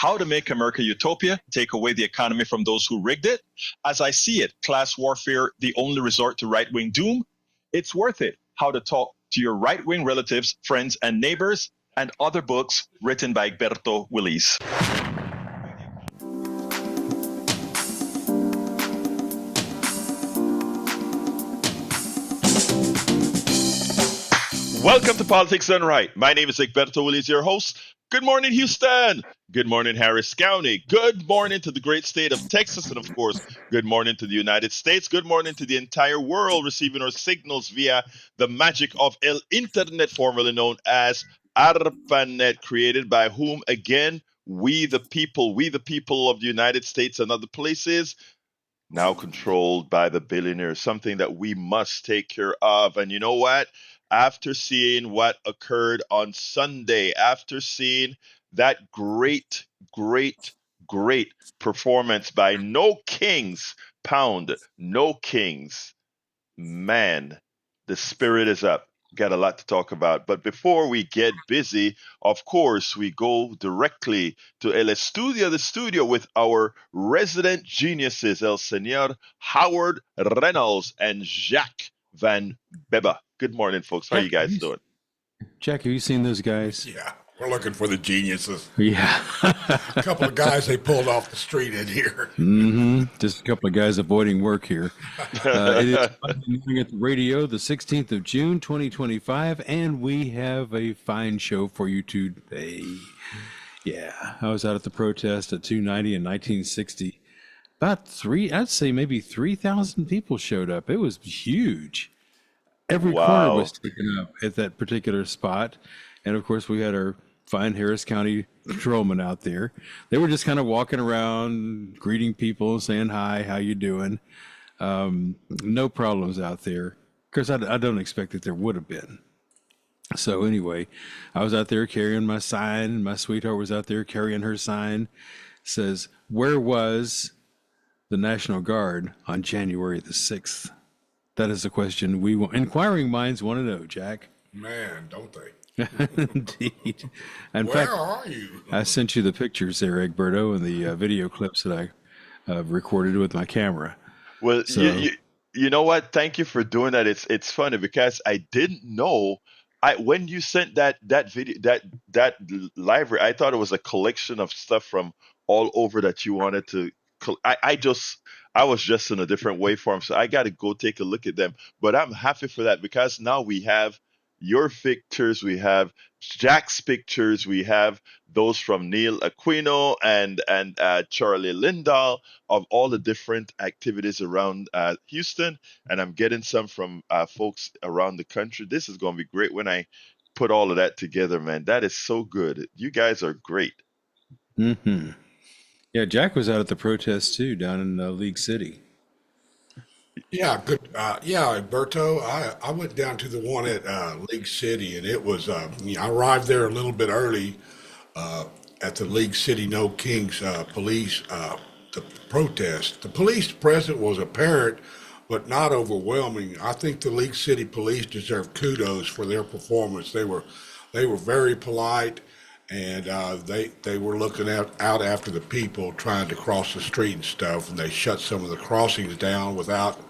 How to Make America Utopia, Take Away the Economy from Those Who Rigged It. As I See It, Class Warfare, The Only Resort to Right-Wing Doom. It's Worth It, How to Talk to Your Right-Wing Relatives, Friends, and Neighbors, and other books written by Egberto Willis. Welcome to Politics Done Right. My name is Egberto Willis, your host. Good morning, Houston. Good morning, Harris County. Good morning to the great state of Texas. And of course, good morning to the United States. Good morning to the entire world receiving our signals via the magic of El Internet, formerly known as ARPANET, created by whom? Again, we the people of the United States and other places, now controlled by the billionaires, something that we must take care of. And you know what? After seeing what occurred on Sunday, after seeing that great performance by No Kings, No Kings, man, the spirit is up. Got a lot to talk about. But before we get busy, of course, we go directly to the studio with our resident geniuses, El Señor Howard Reynolds and Jacques Van Beba. Good morning, folks. How you guys doing? Jack, have you seen those guys? Yeah, we're looking for the geniuses. Yeah. A couple of guys they pulled off the street in here. Just a couple of guys avoiding work here. It is Monday morning at the radio, the 16th of June, 2025, and we have a fine show for you today. Yeah, I was out at the protest at 290 in 1960. I'd say maybe 3,000 people showed up. It was huge. Every corner was taken up at that particular spot. And of course, we had our fine Harris County patrolmen out there. They were just kind of walking around, greeting people, saying hi, how you doing? No problems out there. Of course, I don't expect that there would have been. So anyway, I was out there carrying my sign. My sweetheart was out there carrying her sign. It says, "Where was the National Guard on January the 6th? That is the question inquiring minds want to know, Jack. Man, don't they? Indeed. In Where fact, are you? I sent you the pictures there, Egberto, and the video clips that I recorded with my camera. Well, so, you know what? Thank you for doing that. It's funny because I didn't know. When you sent that video, that library, I thought it was a collection of stuff from all over that you wanted to. I was just in a different waveform, so I got to go take a look at them. But I'm happy for that because now we have your pictures, we have Jack's pictures, we have those from Neil Aquino and Charlie Lindahl of all the different activities around Houston, and I'm getting some from folks around the country. This is going to be great when I put all of that together, man. That is so good. You guys are great. Mm-hmm. Yeah, Jack was out at the protest too, down in League City. Yeah, good. Yeah, Alberto, I went down to the one at League City, and it was, I arrived there a little bit early at the League City No Kings police, the protest. The police presence was apparent, but not overwhelming. I think the League City police deserve kudos for their performance. They were very polite. And they were looking out after the people trying to cross the street and stuff, and they shut some of the crossings down without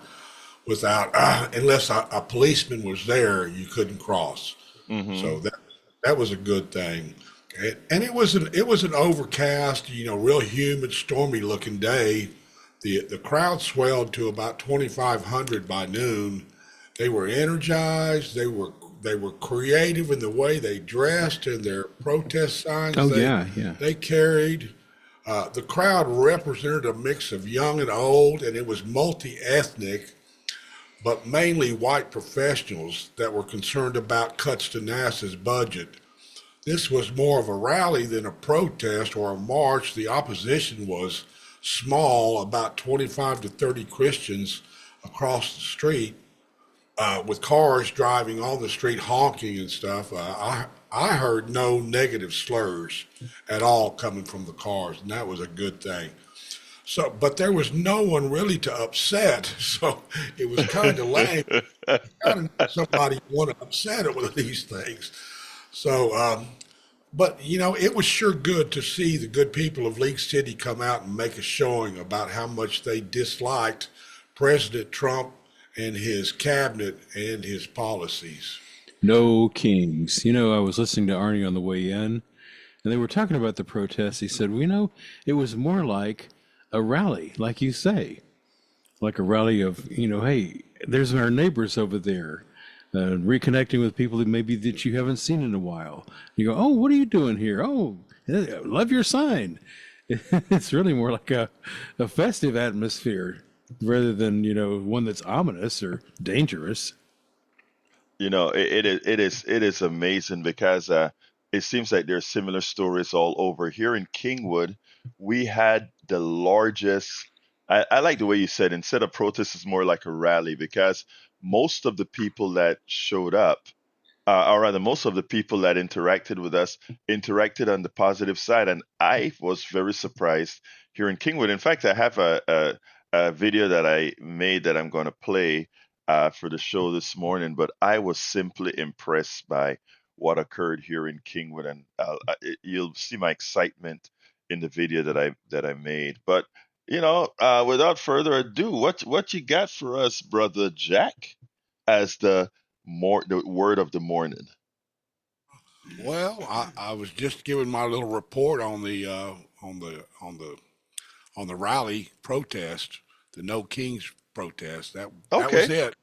unless a policeman was there, you couldn't cross. Mm-hmm. So that was a good thing. And it was an overcast, real humid, stormy looking day. The crowd swelled to about 2,500 by noon. They were energized. They were creative in the way they dressed and their protest signs. They carried. The crowd represented a mix of young and old, and it was multi-ethnic, but mainly white professionals that were concerned about cuts to NASA's budget. This was more of a rally than a protest or a march. The opposition was small, about 25 to 30 Christians across the street. With cars driving on the street honking and stuff. I heard no negative slurs at all coming from the cars, and that was a good thing. So, but there was no one really to upset, so it was kind of lame. Kind of somebody want to upset it with these things. So, But, it was sure good to see the good people of League City come out and make a showing about how much they disliked President Trump and his cabinet and his policies. No kings. I was listening to Arnie on the way in, and they were talking about the protests. He said, well, it was more like a rally, like you say, like a rally of, hey, there's our neighbors over there, reconnecting with people that you haven't seen in a while. You go, oh, what are you doing here? Oh, love your sign. It's really more like a festive atmosphere rather than, one that's ominous or dangerous. It is amazing because it seems like there's similar stories all over. Here in Kingwood, we had the largest. I like the way you said instead of protest, it's more like a rally because most of the people that showed up, or rather, most of the people that interacted with us interacted on the positive side, and I was very surprised here in Kingwood. In fact, I have a video that I made that I'm going to play for the show this morning, but I was simply impressed by what occurred here in Kingwood, and you'll see my excitement in the video that I made. But without further ado, what you got for us, brother Jack, as the word of the morning? Well, I was just giving my little report on the rally protest, the No Kings protest. That Okay. was it.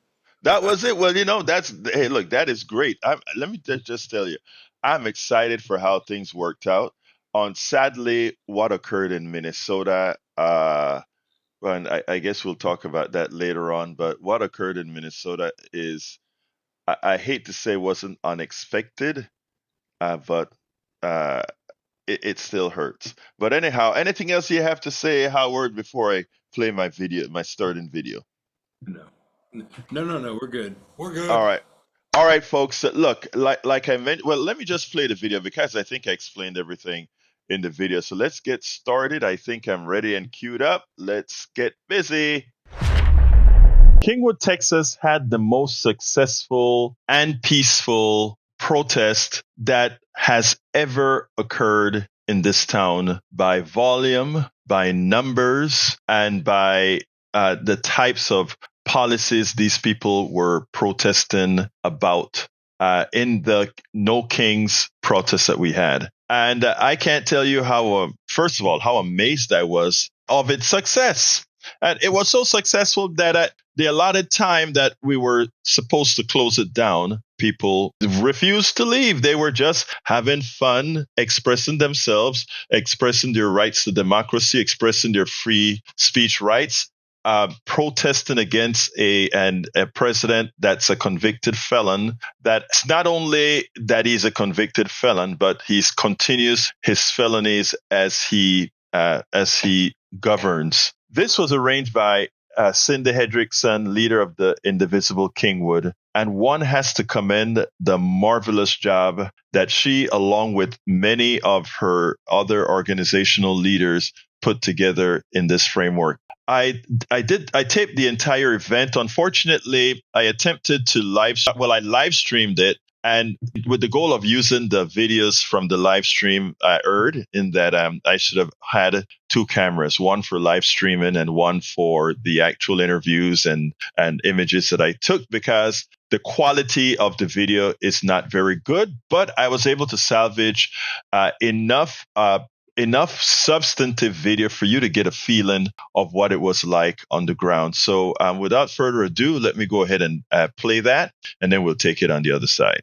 That was it. Well, hey, look, that is great. Let me just tell you, I'm excited for how things worked out. On sadly, what occurred in Minnesota, and I guess we'll talk about that later on. But what occurred in Minnesota is, I hate to say, wasn't unexpected, but uh, it still hurts. But anyhow, anything else you have to say, Howard, before I play my video, my starting video? No. No. We're good. We're good. All right. All right, folks. Look, like I mentioned, well, let me just play the video because I think I explained everything in the video. So let's get started. I think I'm ready and queued up. Let's get busy. Kingwood, Texas had the most successful and peaceful protest that has ever occurred in this town by volume, by numbers, and by the types of policies these people were protesting about in the No Kings protest that we had. And I can't tell you how, first of all, how amazed I was of its success. And it was so successful that at the allotted time that we were supposed to close it down, people refused to leave. They were just having fun, expressing themselves, expressing their rights to democracy, expressing their free speech rights, protesting against a president that's a convicted felon. That's not only that he's a convicted felon, but he continues his felonies as he governs. This was arranged by Cindy Hendrickson, leader of the Indivisible Kingwood, and one has to commend the marvelous job that she, along with many of her other organizational leaders, put together in this framework. I taped the entire event. Unfortunately, I attempted to live streamed it, and with the goal of using the videos from the live stream, I erred in that I should have had two cameras, one for live streaming and one for the actual interviews and images that I took, because the quality of the video is not very good, but I was able to salvage enough substantive video for you to get a feeling of what it was like on the ground. So without further ado, let me go ahead and play that, and then we'll take it on the other side.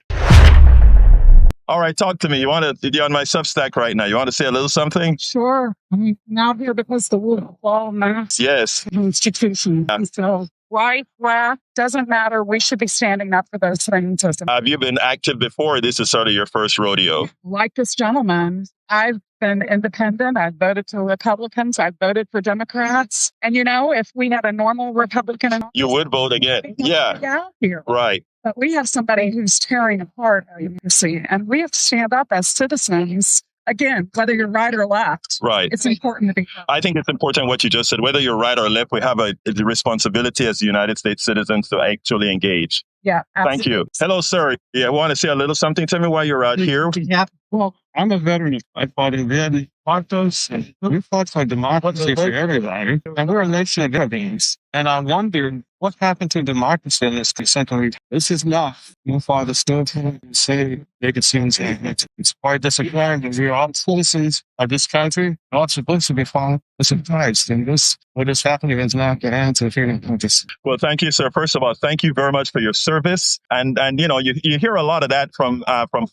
All right, talk to me. You're on my Substack right now. You want to say a little something? Sure. I'm now here because the rule of law matters. Yes. Institution. So white, black, doesn't matter. We should be standing up for those things. Have you been active before? This is sort of your first rodeo. Like this gentleman, I've been independent. I've voted for Republicans. I've voted for Democrats. And if we had a normal Republican, you would vote again. Yeah. Out here. Right. But we have somebody who's tearing apart our democracy, and we have to stand up as citizens. Again, whether you're right or left, right? It's important to be. I think it's important what you just said. Whether you're right or left, we have the responsibility as United States citizens to actually engage. Yeah, absolutely. Thank you. Hello, sir. Yeah, want to say a little something to me while you're out here? Yeah. Well, I'm a veteran. I fought in the fought those. We fought for democracy for everybody, and we're a nation of everything. And I wondered what happened to democracy in this century. This is not. My father stood to say they could see it's quite disappointing because we're all citizens of this country, all supposed to be following the surprise. And this, what is happening is not the answer to this. Well, thank you, sir. First of all, thank you very much for your service. And you know, you hear a lot of that from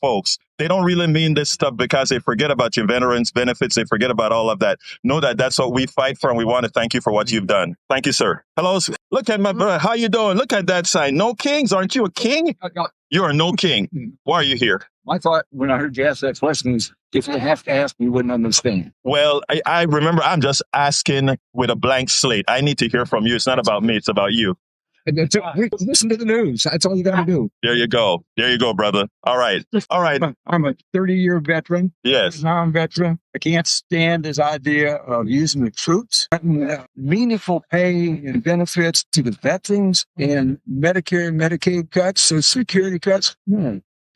folks. They don't really mean this stuff because they forget about your veterans benefits. They forget about all of that. Know that that's what we fight for, and we want to thank you for what you've done. Thank you, sir. Hello. Look at my brother. How you doing? Look at that sign. No kings. Aren't you a king? You are no king. Why are you here? I thought when I heard you ask that question, if you have to ask, you wouldn't understand. Well, I remember I'm just asking with a blank slate. I need to hear from you. It's not about me. It's about you. Listen to the news. That's all you got to do. There you go. There you go, brother. All right. All right. I'm a 30-year veteran. Yes. I'm a veteran. I can't stand this idea of using the troops. Meaningful pay and benefits to the veterans and Medicare and Medicaid cuts, Social Security cuts.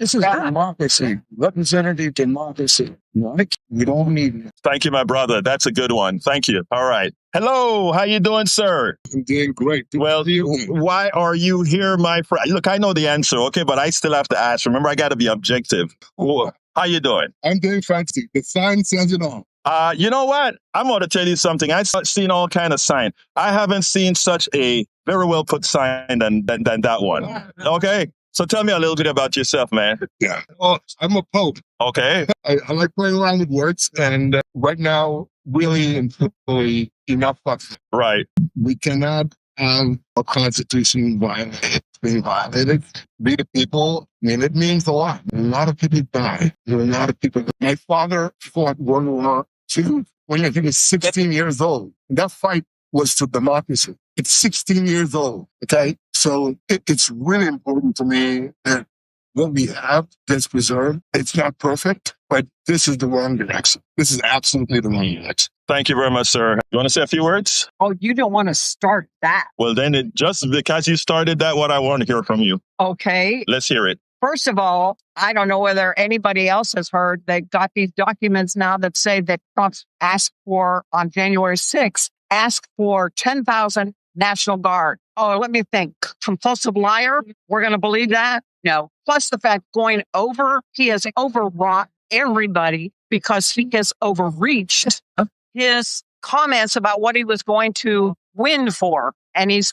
This is democracy, representative democracy. We don't need it. Thank you, my brother. That's a good one. Thank you. All right. Hello. How you doing, sir? I'm doing great. Well, why are you here, my friend? Look, I know the answer, okay, but I still have to ask. Remember, I got to be objective. How you doing? I'm doing fancy. The sign says it all. You know what? I'm going to tell you something. I've seen all kind of sign. I haven't seen such a very well put sign than that one. Okay. So tell me a little bit about yourself, man. Yeah. Well, I'm a pope. Okay. I like playing around with words. And right now, really and truthfully, enough fucks. Right. We cannot have a constitution being violated. Be the people, I mean, it means a lot. A lot of people die. There are a lot of people. My father fought World War II when he was 16 years old. That fight was for democracy. It's 16 years old. Okay. So it's really important to me that what we have is preserved. It's not perfect, but this is the wrong direction. This is absolutely the wrong direction. Thank you very much, sir. You want to say a few words? Oh, you don't want to start that. Well, then just because you started that, what I want to hear from you. Okay. Let's hear it. First of all, I don't know whether anybody else has heard. They got these documents now that say that Trump asked for, on January 6th, asked for 10,000 National Guard. Oh, let me think. Compulsive liar? We're going to believe that? No. Plus the fact he has overwrought everybody because he has overreached his comments about what he was going to win for. And he's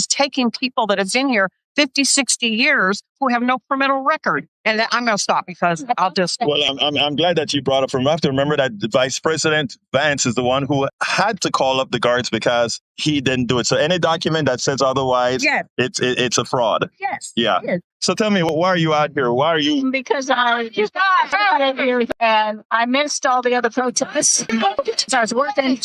taking people that is in here 50, 60 years who have no criminal record. And I'm going to stop because I'll just... Well, I'm glad that you brought up from. I have to remember that Vice President Vance is the one who had to call up the guards because he didn't do it. So any document that says otherwise, yes, it's a fraud. Yes. Yeah. Yes. So tell me, why are you out here? Why are you? Because I just got out here and I missed all the other protests. So I was working.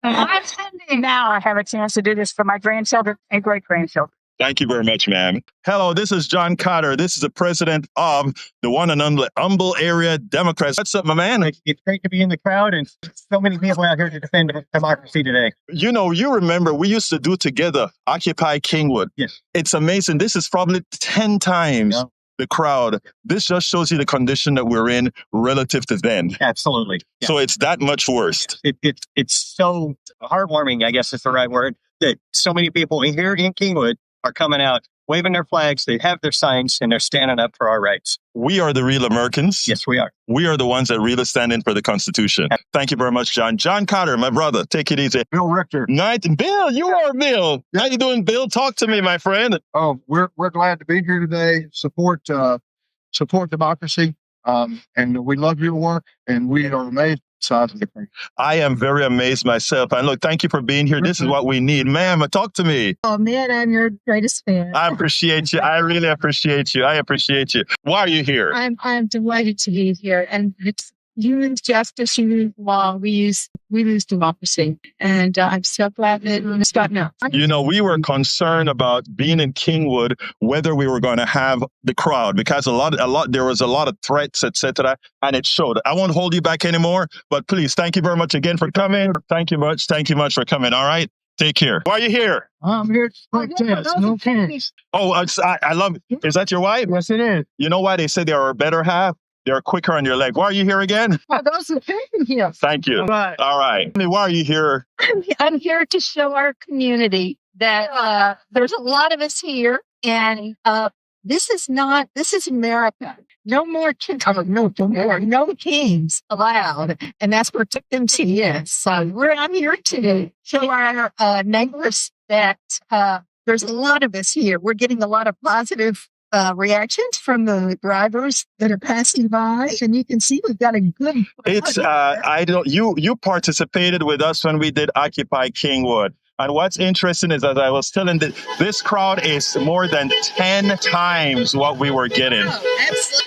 Now I have a chance to do this for my grandchildren and great-grandchildren. Thank you very much, ma'am. Hello, this is John Cotter. This is the president of the one and only Humble Area Democrats. What's up, my man? It's great to be in the crowd and so many people out here to defend democracy today. You know, you remember we used to do together Occupy Kingwood. Yes. It's amazing. This is probably 10 times the crowd. This just shows you the condition that we're in relative to then. Absolutely. Yeah. So it's that much worse. It's so heartwarming, I guess is the right word, that so many people here in Kingwood are coming out, waving their flags, they have their signs, and they're standing up for our rights. We are the real Americans. Yes, we are. We are the ones that really stand in for the Constitution. Thank you very much, John. John Cotter, my brother. Take it easy. Bill Richter. Bill, you are Bill. How you doing, Bill? Talk to me, my friend. Oh, we're glad to be here today. Support democracy. And we love your work, and we are amazed. I am very amazed myself. And look, thank you for being here. This is what we need. Ma'am, talk to me. Oh, man, I'm your greatest fan. I appreciate you. I really appreciate you. I appreciate you. Why are you here? I'm delighted to be here. And it's human justice, human law. We lose democracy. And I'm so glad that it's gotten out. You know, we were concerned about being in Kingwood, whether we were going to have the crowd, because there was a lot of threats, etc. And it showed. I won't hold you back anymore, but please, thank you very much again for coming. Thank you much. Thank you much for coming. All right. Take care. Why are you here? I'm here to protest. No kids. Oh, I love it. Is that your wife? Yes, it is. You know why they say they are a better half? They're quicker on your leg. Why are you here again? Well, those are here. Thank you. Right. All right. Why are you here? I'm here to show our community that there's a lot of us here, and this is America. No more no kings allowed, and that's where Tennessee is. So I'm here to show our neighbors that there's a lot of us here. We're getting a lot of positive reactions from the drivers that are passing by, and you can see we've got a good. You participated with us when we did Occupy Kingwood. And what's interesting is, as I was telling, this crowd is more than 10 times what we were getting.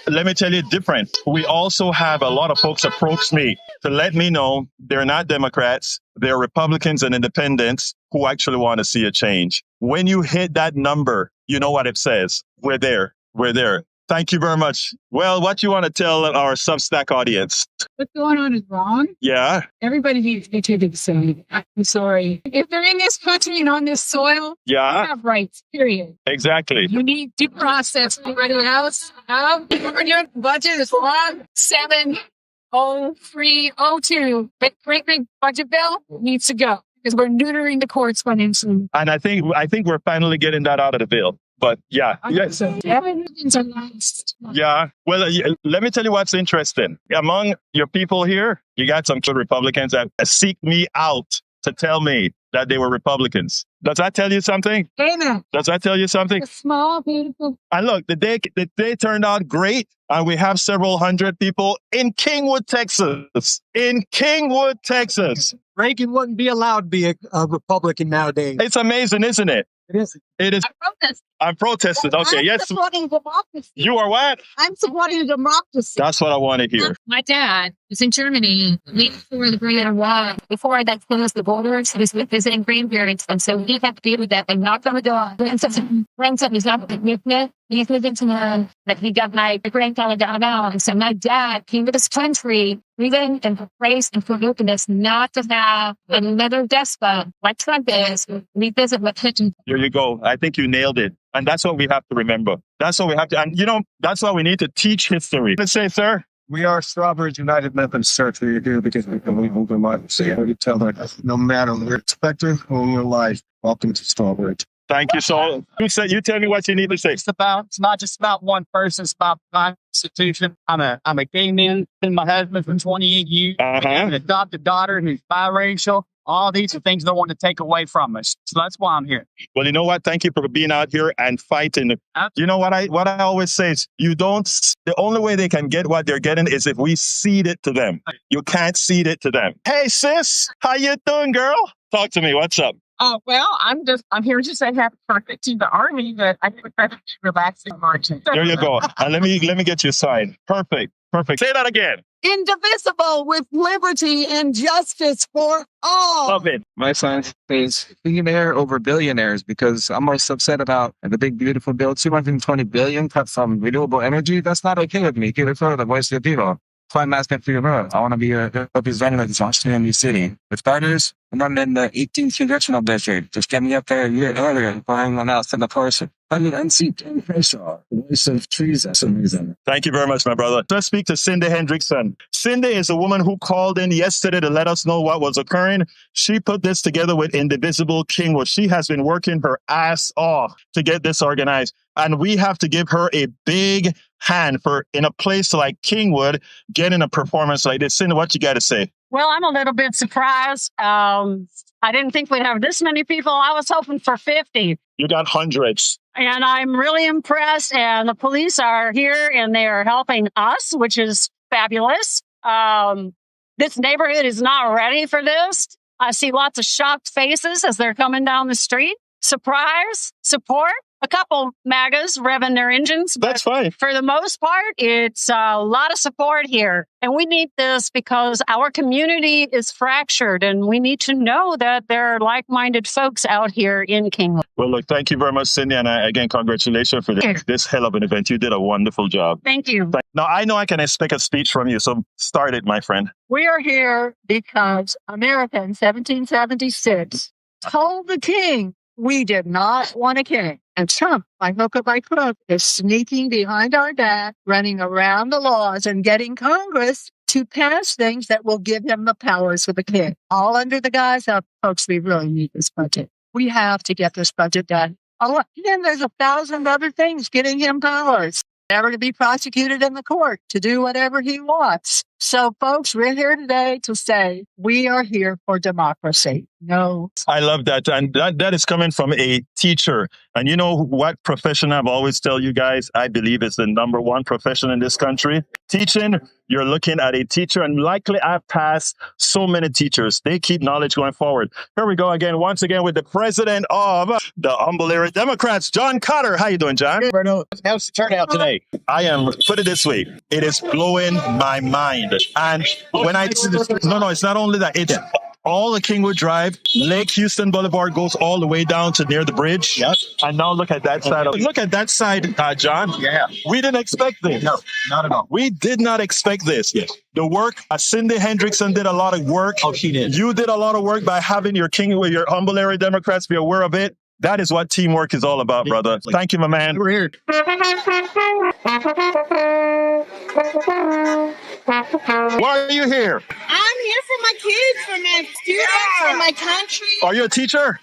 Let me tell you different. We also have a lot of folks approach me to let me know they're not Democrats, they're Republicans and independents who actually want to see a change. When you hit that number, you know what it says. We're there. We're there. Thank you very much. Well, what do you want to tell our Substack audience? What's going on is wrong. Yeah. Everybody needs to be treated the same. I'm sorry. If they're in this country and on this soil, Yeah. they have rights, period. Exactly. You need due process. Everybody else, our budget is 70302. Great big budget bill needs to go because we're neutering the courts financially. And I think we're finally getting that out of the bill. But yeah, yes. Yeah. Well, let me tell you what's interesting. Among your people here, you got some good Republicans that seek me out to tell me that they were Republicans. Does that tell you something? Amen. Does that tell you something? A small, beautiful. And look, the day turned out great. And we have several hundred people in Kingwood, Texas. In Kingwood, Texas. Reagan wouldn't be allowed to be a Republican nowadays. It's amazing, isn't it? It is. It is. I'm protesting. Okay, I'm yes. supporting democracy. You are what? I'm supporting democracy. That's what I want to hear. My dad was in Germany before the Great War. Before that closed the borders, he was visiting grandparents, and so he had to deal with that. They knocked on the door. Grandson is not with me. He's living to learn that he got my grandfather down now. And so my dad came to this country, living and for grace and for openness, not to have another despot like Trump is. We visit with him. There you go. I think you nailed it. And that's what we have to remember. That's what we have to, and that's why we need to teach history. Let's say, sir. We are Strawbridge United Methodist Church here because we believe in democracy. And we tell that no matter what you're expecting or your life, welcome to Strawbridge. Thank you. So you tell me what you need to say. It's not just about one person. It's about the Constitution. I'm a gay man. Been my husband for 28 years. I have an adopted daughter who's biracial. All these are things they want to take away from us. So that's why I'm here. Well, you know what? Thank you for being out here and fighting. You know what I always say is the only way they can get what they're getting is if we cede it to them. You can't cede it to them. Hey, sis, how you doing, girl? Talk to me. What's up? Oh, well, I'm here to say happy birthday to the Army, but I prefer to relax in marching. There you go. And let me get you a sign. Perfect. Say that again. Indivisible with liberty and justice for all. Love it. My sign says billionaire over billionaires because I'm most upset about the big, beautiful bill, 220 billion cut from renewable energy. That's not okay with me. Give it for the voice of the people. So I'm asking for your vote. I want to be a representative in Washington, D.C. The starters, I'm running in the 18th congressional district. Just get me up there a year earlier and find one else in the person. I mean, NC pressure. The voice of treason. Some reason. Thank you very much, my brother. Let's speak to Cindy Hendrickson. Cindy is a woman who called in yesterday to let us know what was occurring. She put this together with Indivisible Kingwood. She has been working her ass off to get this organized. And we have to give her a big hand for, in a place like Kingwood, getting a performance like this. Cindy, what you got to say? Well, I'm a little bit surprised. I didn't think we'd have this many people. I was hoping for 50. You got hundreds. And I'm really impressed. And the police are here and they are helping us, which is fabulous. This neighborhood is not ready for this. I see lots of shocked faces as they're coming down the street. Surprise, support. A couple MAGAs revving their engines. That's fine. For the most part, it's a lot of support here. And we need this because our community is fractured and we need to know that there are like-minded folks out here in Kingwood. Well, look, thank you very much, Cindy. And again, congratulations for this hell of an event. You did a wonderful job. Thank you. Now, I know I can expect a speech from you, so start it, my friend. We are here because America in 1776 told the king we did not want a king. And Trump, by hook or by crook, is sneaking behind our back, running around the laws and getting Congress to pass things that will give him the powers of the king. All under the guise of, folks, we really need this budget. We have to get this budget done. Then there's 1,000 other things getting him powers. Never to be prosecuted in the court, to do whatever he wants. So, folks, we're here today to say we are here for democracy. No. I love that. And that is coming from a teacher. And you know what profession I've always tell you guys, I believe is the number one profession in this country? Teaching. You're looking at a teacher, and likely I've passed so many teachers. They keep knowledge going forward. Here we go again, once again, with the president of the Humble Area Democrats, John Cotter. How you doing, John? Bruno, how's the turnout today? I am, put it this way, it is blowing my mind. And when no, it's not only that, it's all the Kingwood Drive, Lake Houston Boulevard goes all the way down to near the bridge. Yep. And now look at that side. Look at that side, John. Yeah. We didn't expect this. No, not at all. We did not expect this. Yes. The work, Cindy Hendrickson did a lot of work. Oh, she did. You did a lot of work by having your your Humble Area Democrats be aware of it. That is what teamwork is all about, brother. Thank you, my man. We're here. Why are you here? I'm here for my kids, for my students, for my country. Are you a teacher?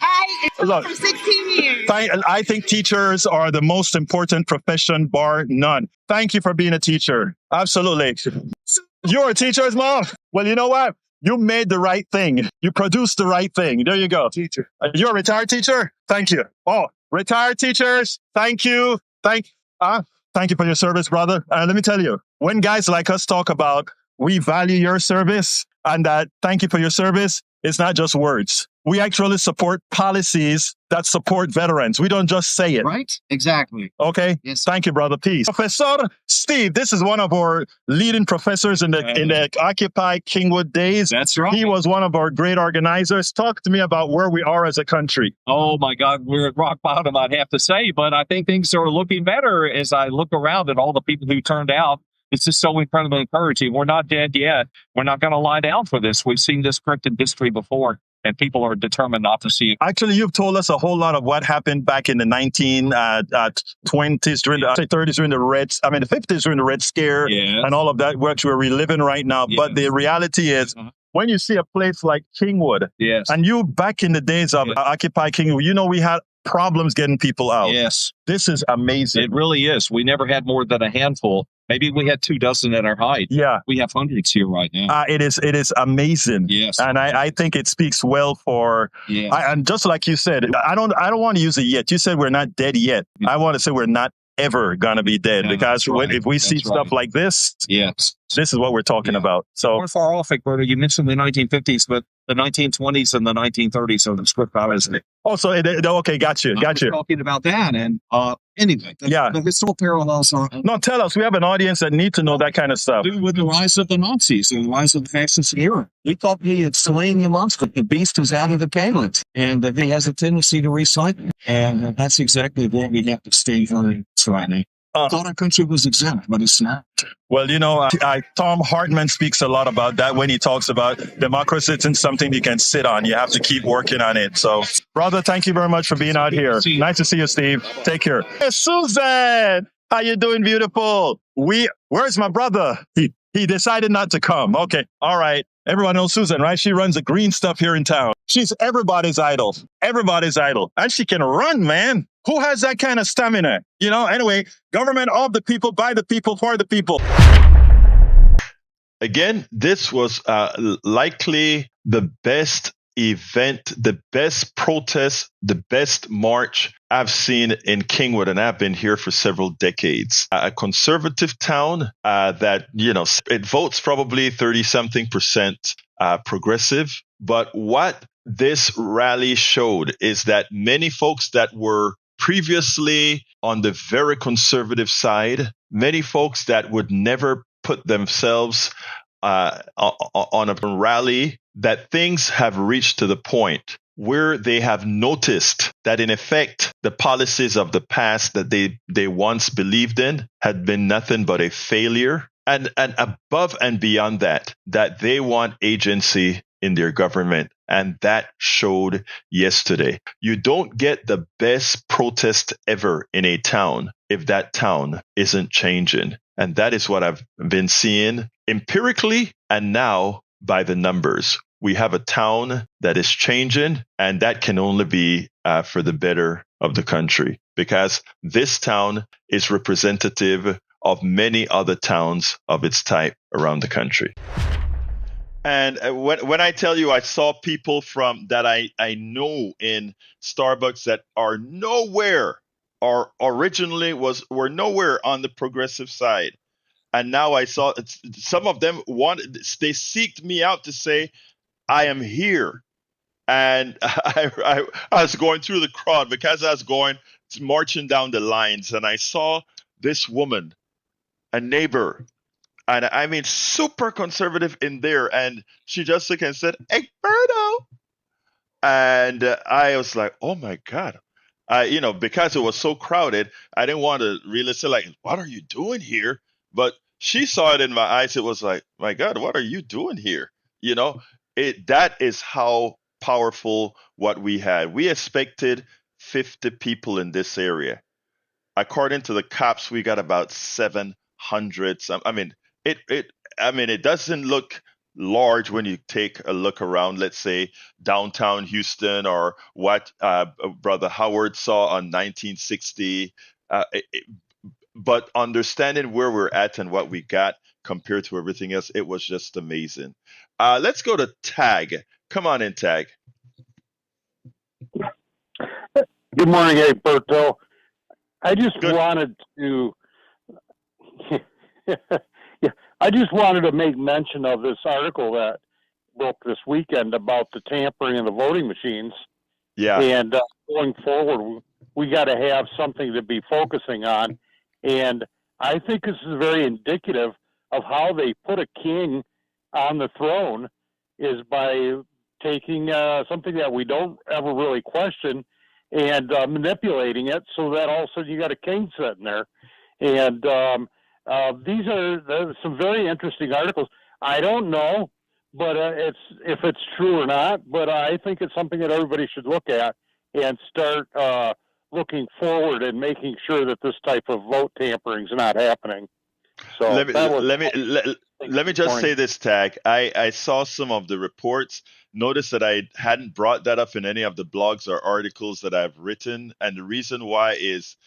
Look, For 16 years. I think teachers are the most important profession, bar none. Thank you for being a teacher. Absolutely. You're a teacher's mom. Well, you know what? You made the right thing. You produced the right thing. There you go. Teacher. You're a retired teacher? Thank you. Oh, retired teachers, thank you. Thank you for your service, brother. Let me tell you, when guys like us talk about we value your service and that thank you for your service, it's not just words. We actually support policies that support veterans. We don't just say it. Right? Exactly. Okay? Yes. Thank you, brother. Peace. Professor Steve, this is one of our leading professors in the Occupy Kingwood days. That's right. He was one of our great organizers. Talk to me about where we are as a country. Oh, my God. We're at rock bottom, I'd have to say. But I think things are looking better as I look around at all the people who turned out. It's just so incredibly encouraging. We're not dead yet. We're not going to lie down for this. We've seen this scripted history before, and people are determined not to see it. Actually, you've told us a whole lot of what happened back in the 1920s, during the 30s, during the the 50s, during the Red Scare, and all of that, which we're reliving right now. Yes. But the reality is, when you see a place like Kingwood, and you back in the days of Occupy Kingwood, you know we had problems getting people out. Yes. This is amazing. It really is. We never had more than a handful. Maybe we had 24 at our height. Yeah. We have hundreds here right now. It is amazing. Yes. And I think it speaks well for, and just like you said, I don't want to use it yet. You said we're not dead yet. I want to say we're not ever going to be dead because if we see stuff like this, this is what we're talking about. So we're far off, Roberto. You mentioned the 1950s, but the 1920s and the 1930s are the script out, isn't it? Oh, so okay, got you. Talking about that, and anyway, the historical parallels are. No, tell us. We have an audience that need to know that kind of stuff. With the rise of the Nazis and the rise of the fascist era, We thought he had slain the monster. The beast was out of the cabinet, and that he has a tendency to recycle. And that's exactly what we have to stay on right now. I thought our country was exempt, but it's not. Well, you know, Tom Hartman speaks a lot about that when he talks about democracy isn't something you can sit on. You have to keep working on it. So, brother, thank you very much for being out here. Nice to see you, Steve. Take care. Hey, Susan, how you doing, beautiful? Where's my brother? He decided not to come. Okay, all right. Everyone knows Susan, right? She runs the green stuff here in town. She's everybody's idol. Everybody's idol. And she can run, man. Who has that kind of stamina? You know, anyway, government of the people, by the people, for the people. Again, this was likely the best event, the best protest, the best march I've seen in Kingwood, and I've been here for several decades. A conservative town that, you know, it votes probably 30-something% progressive. But what this rally showed is that many folks that were previously on the very conservative side, many folks that would never put themselves on a rally, that things have reached to the point where they have noticed that, in effect, the policies of the past that they once believed in had been nothing but a failure. And above and beyond that they want agency in their government. And that showed yesterday. You don't get the best protest ever in a town if that town isn't changing. And that is what I've been seeing empirically and now by the numbers. We have a town that is changing, and that can only be for the better of the country, because this town is representative of many other towns of its type around the country. And when I tell you I saw people from that I know in Starbucks that are nowhere, or originally were nowhere on the progressive side, and now I saw some of them they seeked me out to say I am here. And I was going through the crowd because I was marching down the lines, and I saw this woman, a neighbor, and I mean super conservative in there, and she just looked and said, "Egberto," and I was like, "Oh my God." Because it was so crowded, I didn't want to really say like, "What are you doing here?" But she saw it in my eyes. It was like, "My God, what are you doing here?" You know, that is how powerful what we had. We expected 50 people in this area. According to the cops, we got about 700. I mean, it doesn't look large when you take a look around, let's say downtown Houston, or what Brother Howard saw on 1960. But understanding where we're at and what we got compared to everything else, it was just amazing. Let's go to Tag. Come on in, Tag. Good morning, Egberto. I just wanted to, yeah, I just wanted to make mention of this article that broke this weekend about the tampering of the voting machines. Yeah. And going forward, we got to have something to be focusing on. And I think this is very indicative of how they put a king on the throne, is by taking something that we don't ever really question and manipulating it, so that all of a sudden you got a king sitting there. And these are some very interesting articles. I don't know, but if it's true or not, but I think it's something that everybody should look at and start looking forward and making sure that this type of vote tampering is not happening. So let me just say this, Tag. I saw some of the reports. Notice that I hadn't brought that up in any of the blogs or articles that I've written, and the reason why is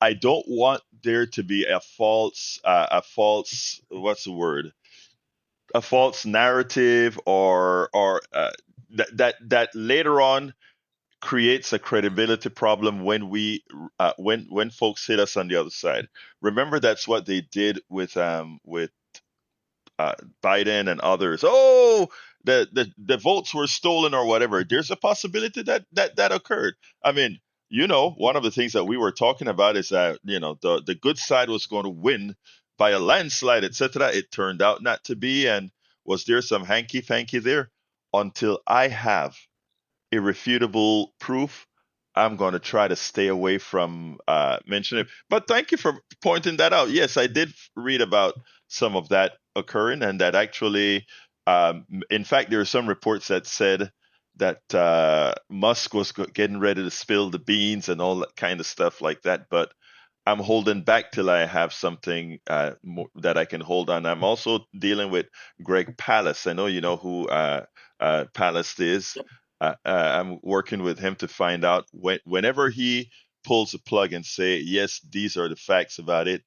I don't want there to be a false what's the word? A false narrative, or that later on creates a credibility problem when when folks hit us on the other side. Remember, that's what they did with Biden and others. Oh, the votes were stolen or whatever. There's a possibility that occurred. I mean, one of the things that we were talking about is that the good side was going to win by a landslide, etc. It turned out not to be. And was there some hanky panky there? Until I have irrefutable proof, I'm going to try to stay away from mentioning it. But thank you for pointing that out. Yes, I did read about some of that occurring, and that actually, in fact, there are some reports that said that Musk was getting ready to spill the beans and all that kind of stuff like that. But I'm holding back till I have something that I can hold on. I'm also dealing with Greg Palast. I know you know who Palast is. I'm working with him to find out whenever he pulls a plug and say, yes, these are the facts about it.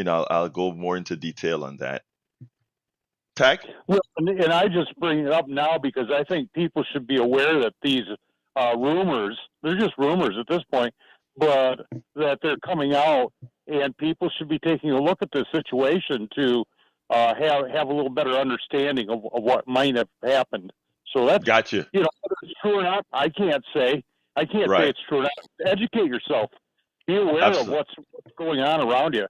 I'll go more into detail on that. Tag? Well, and I just bring it up now because I think people should be aware that these rumors, they're just rumors at this point, but that they're coming out, and people should be taking a look at this situation to have a little better understanding of what might have happened. So that's, gotcha. Whether it's true or not, I can't say. I can't say it's true or not. Educate yourself. Be aware of what's going on around you.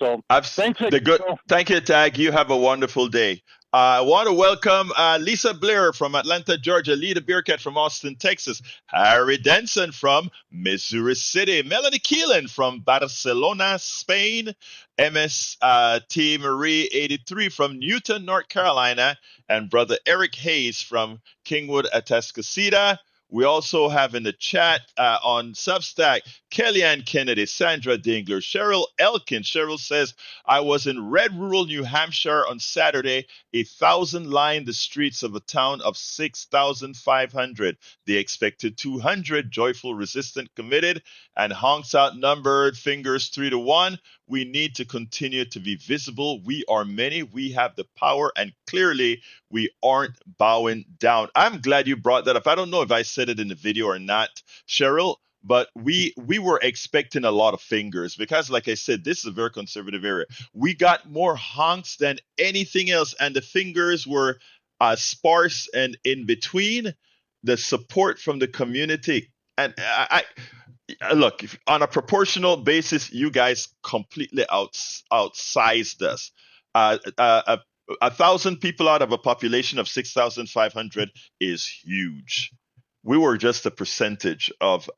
So thanks. Thank you, Tag. You have a wonderful day. I want to welcome Lisa Blair from Atlanta, Georgia, Lita Beercat from Austin, Texas, Harry Denson from Missouri City, Melanie Keelan from Barcelona, Spain, MS T. Marie 83 from Newton, North Carolina, and Brother Eric Hayes from Kingwood, Atascocita. We also have in the chat on Substack Kellyanne Kennedy, Sandra Dingler, Cheryl Elkin. Cheryl says, I was in Red Rural, New Hampshire on Saturday. 1,000 lined the streets of a town of 6,500. They expected 200. Joyful, resistant, committed, and honks outnumbered. Fingers 3-1. We need to continue to be visible. We are many. We have the power, and clearly we aren't bowing down. I'm glad you brought that up. I don't know if I said it in the video or not, Cheryl, but we were expecting a lot of fingers because, like I said, this is a very conservative area. We got more honks than anything else, and the fingers were sparse and in between. The support from the community, and look, on a proportional basis, you guys completely outsized us. A 1,000 people out of a population of 6,500 is huge. We were just a percentage of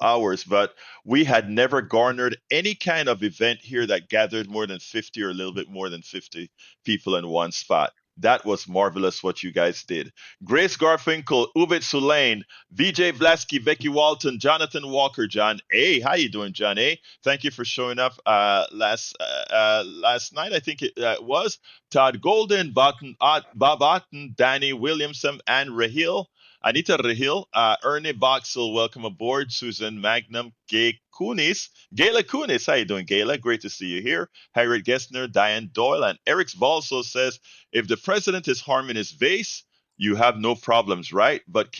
ours, but we had never garnered any kind of event here that gathered more than 50 or a little bit more than 50 people in one spot. That was marvelous what you guys did. Grace Garfinkel, Ubit Sulain, VJ Vlasky, Becky Walton, Jonathan Walker, John A. How you doing, John A? Thank you for showing up last night, I think it was. Todd Golden, Bob Otten, Danny Williamson, and Rahil. Anita Rahil, Ernie Boxel, welcome aboard. Susan Magnum, Gayla Kunis, how you doing, Gayla? Great to see you here. Harriet Gessner, Diane Doyle, and Eric also says, if the president is harming his base, you have no problems, right? But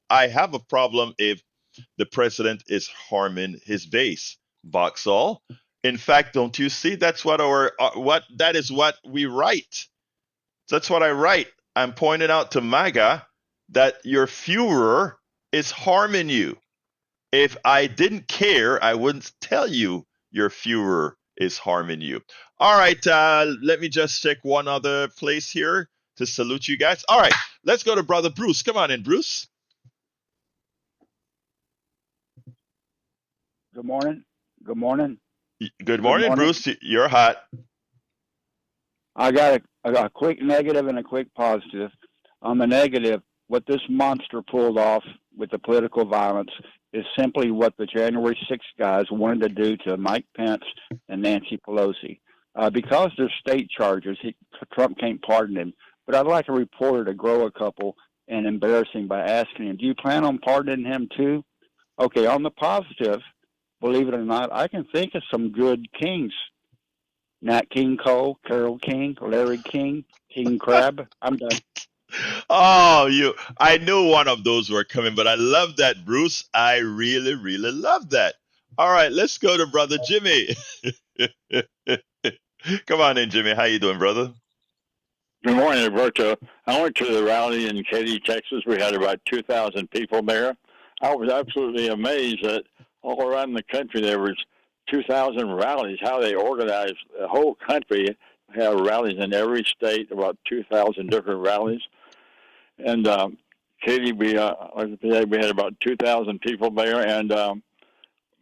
I have a problem if the president is harming his base. Boxall. In fact, don't you see? That's what that is what we write. That's what I write. I'm pointing out to MAGA that your Führer is harming you. If I didn't care, I wouldn't tell you your Führer is harming you. All right, let me just check one other place here to salute you guys. All right, let's go to Brother Bruce. Come on in, Bruce. Good morning. Good morning. Good morning, Bruce. You're hot. I got a quick negative and a quick positive. On the negative, what this monster pulled off with the political violence is simply what the January 6th guys wanted to do to Mike Pence and Nancy Pelosi. Because they're state charges, Trump can't pardon him. But I'd like a reporter to grow a couple and embarrass him by asking him, do you plan on pardoning him too? Okay, on the positive, believe it or not, I can think of some good kings. Nat King Cole, Carole King, Larry King, King Crab. I'm done. Oh, I knew one of those were coming, but I love that, Bruce. I really, really love that. All right, let's go to Brother Jimmy. Come on in, Jimmy. How you doing, brother? Good morning, Alberto. I went to the rally in Katy, Texas. We had about 2,000 people there. I was absolutely amazed that all around the country there was 2,000 rallies, how they organized the whole country. Have rallies in every state, about 2,000 different rallies. And Katy, we had about 2,000 people there, and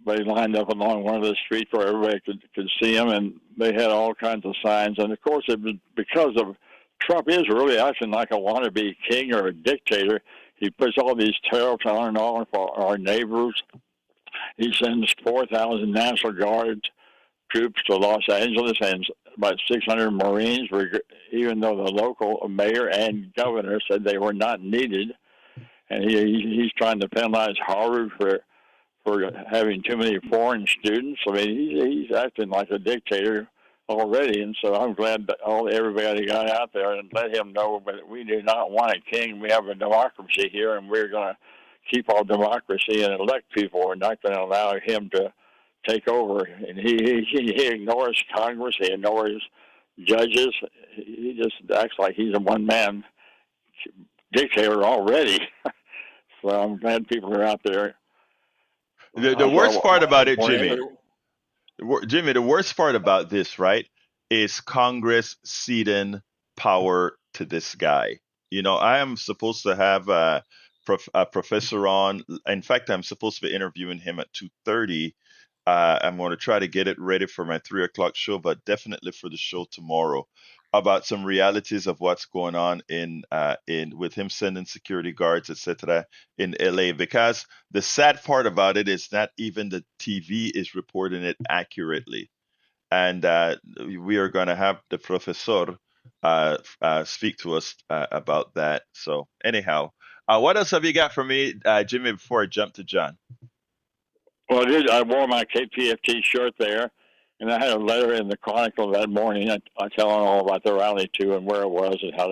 they lined up along one of the streets where everybody could see them, and they had all kinds of signs. And, of course, it was because of Trump is really acting like a wannabe king or a dictator. He puts all these tariffs on and on for our neighbors. He sends 4,000 National Guard troops to Los Angeles and about 600 Marines, even though the local mayor and governor said they were not needed. And he's trying to penalize Harvard for having too many foreign students. I mean, he's acting like a dictator already. And so I'm glad that everybody got out there and let him know that we do not want a king. We have a democracy here, and we're going to keep our democracy and elect people. We're not going to allow him to take over. And he ignores Congress. He ignores judges. He just acts like he's a one-man dictator already. So I'm glad people are out there. The worst part about it, Jimmy, Jimmy, the worst part about this, right, is Congress ceding power to this guy. I am supposed to have a professor on. In fact, I'm supposed to be interviewing him at 2:30. I'm going to try to get it ready for my 3 o'clock show, but definitely for the show tomorrow about some realities of what's going on in with him sending security guards, etc., in LA. Because the sad part about it is not even the TV is reporting it accurately, and we are going to have the professor speak to us about that. So anyhow, what else have you got for me, Jimmy? Before I jump to John. Well, I wore my KPFT shirt there, and I had a letter in the Chronicle that morning. I telling all about the rally too, and where it was, and how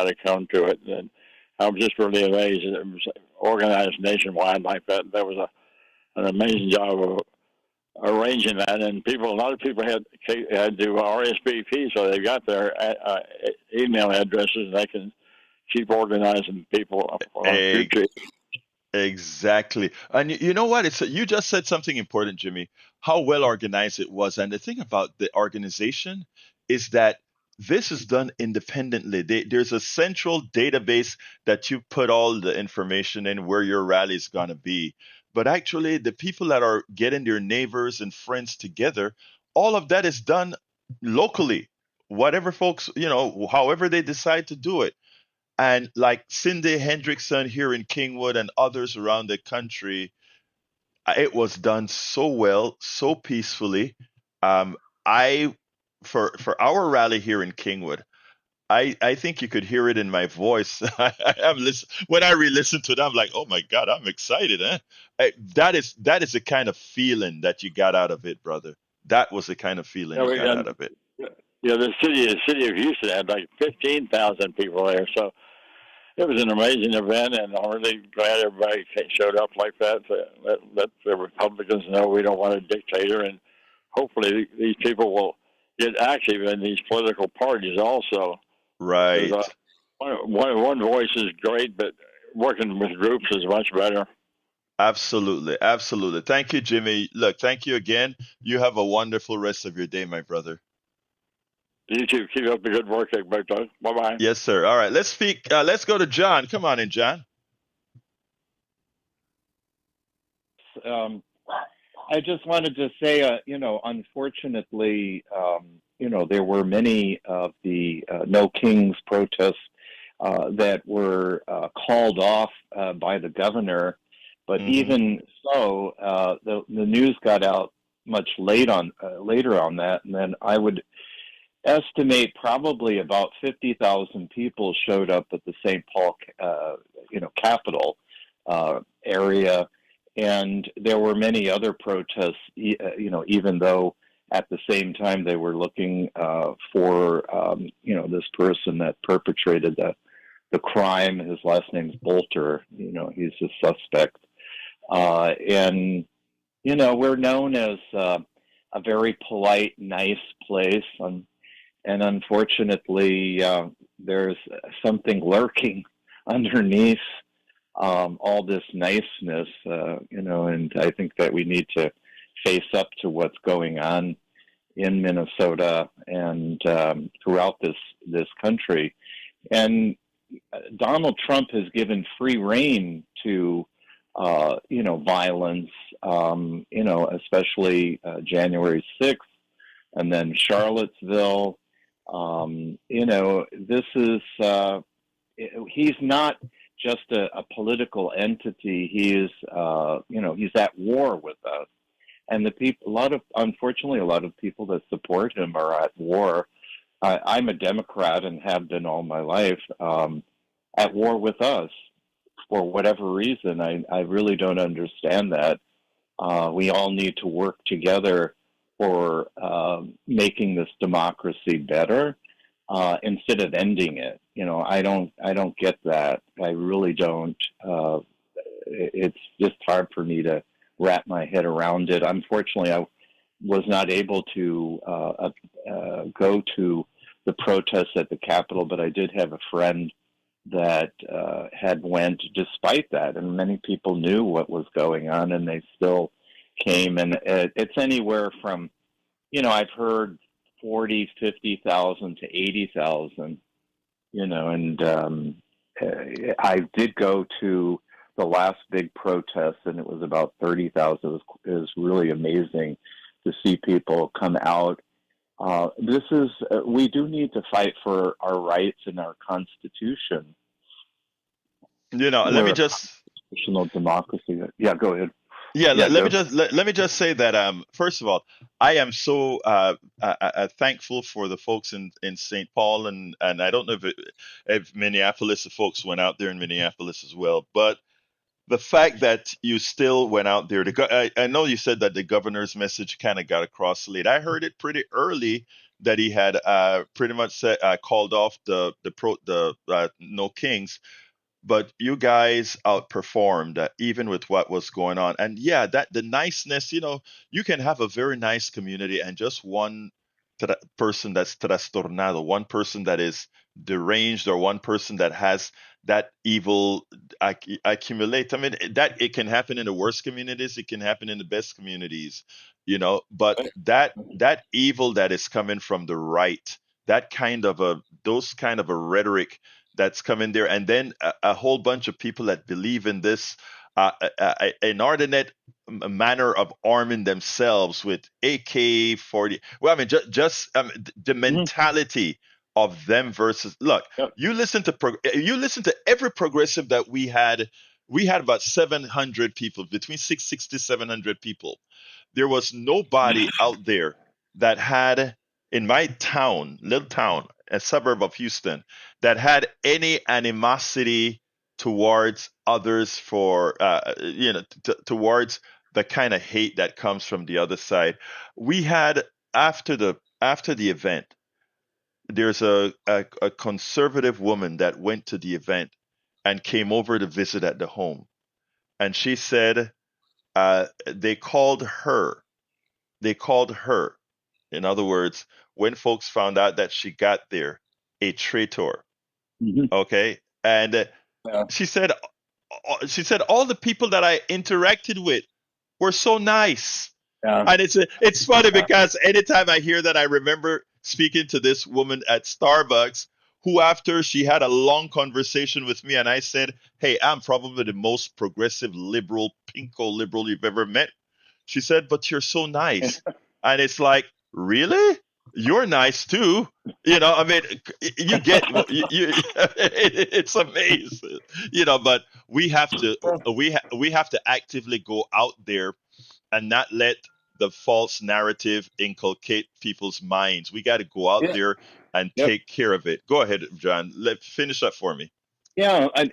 to come to it. And I was just really amazed that it was organized nationwide like that. That was an amazing job of arranging that, and a lot of people had to RSVP, so they got their email addresses, and they can keep organizing people on future. Exactly. And you know what? You just said something important, Jimmy, how well organized it was. And the thing about the organization is that this is done independently. There's a central database that you put all the information in where your rally is going to be. But actually, the people that are getting their neighbors and friends together, all of that is done locally. Whatever folks, however they decide to do it. And like Cindy Hendrickson here in Kingwood and others around the country, it was done so well, so peacefully. Um, I for our rally here in Kingwood, I think you could hear it in my voice. When I re-listen to it, I'm like, oh my God, I'm excited, eh? That is the kind of feeling that you got out of it, brother. That was the kind of feeling you got out of it. The city of Houston had like 15,000 people there, so it was an amazing event, and I'm really glad everybody showed up like that to let the Republicans know we don't want a dictator, and hopefully these people will get active in these political parties also. Right. One voice is great, but working with groups is much better. Absolutely. Absolutely. Thank you, Jimmy. Look, thank you again. You have a wonderful rest of your day, my brother. You too. Keep up the good work, Bye bye. Yes, sir. All right. Let's speak. Let's go to John. Come on in, John. I just wanted to say, unfortunately, there were many of the No Kings protests that were called off by the governor. But even so, the news got out much later on that, and then I would estimate probably about 50,000 people showed up at the St. Paul, Capitol area, and there were many other protests. Even though at the same time they were looking for, this person that perpetrated the crime. His last name's Bolter. He's a suspect, and we're known as a very polite, nice place. And unfortunately, there's something lurking underneath all this niceness, and I think that we need to face up to what's going on in Minnesota and throughout this country. And Donald Trump has given free rein to, violence, especially January 6th and then Charlottesville. This is, he's not just a political entity. He is, he's at war with us. And the people, unfortunately, a lot of people that support him are at war. I'm a Democrat and have been all my life, at war with us for whatever reason. I really don't understand that. We all need to work together for making this democracy better instead of ending it. I don't get that. I really don't. It's just hard for me to wrap my head around it. Unfortunately, I was not able to go to the protests at the Capitol, but I did have a friend that had went despite that, and many people knew what was going on, and they still came, and it's anywhere from, I've heard 40, 50,000 to 80,000. And I did go to the last big protest, and it was about 30,000. It was really amazing to see people come out. We do need to fight for our rights and our Constitution. Let me just constitutional democracy. Yeah, go ahead. Yeah, Yeah, let me just say that first of all, I am so thankful for the folks in St. Paul, and I don't know if Minneapolis, the folks went out there in Minneapolis as well, but the fact that you still went out there I know you said that the governor's message kind of got across late. I heard it pretty early that he had pretty much called off the No Kings, but you guys outperformed even with what was going on. And yeah, that the niceness, you can have a very nice community and just one person that's trastornado, one person that is deranged, or one person that has that evil accumulate. I mean, that it can happen in the worst communities, it can happen in the best communities, but that evil that is coming from the right, those kind of a rhetoric that's coming there, and then a whole bunch of people that believe in this inordinate manner of arming themselves with AK-40. Well, I mean, just the mentality of them versus. Look, you listen to every progressive that we had. We had about 700 people, between 660 700 people. There was nobody out there that had, in my town, little town, a suburb of Houston, that had any animosity towards others for towards the kind of hate that comes from the other side. We had, after the event, there's a conservative woman that went to the event and came over to visit at the home, and she said they called her. In other words, when folks found out that she got there, a traitor. Okay, and she said all the people that I interacted with were so nice. And it's funny because anytime I hear that, I remember speaking to this woman at Starbucks, who, after she had a long conversation with me, and I said, "Hey, I'm probably the most progressive liberal, pinko liberal you've ever met." She said, "But you're so nice." And it's like, really? You're nice too. I mean, you get it's amazing. But we have to actively go out there and not let the false narrative inculcate people's minds. We got to go out there and take care of it. Go ahead, John. Finish up for me. I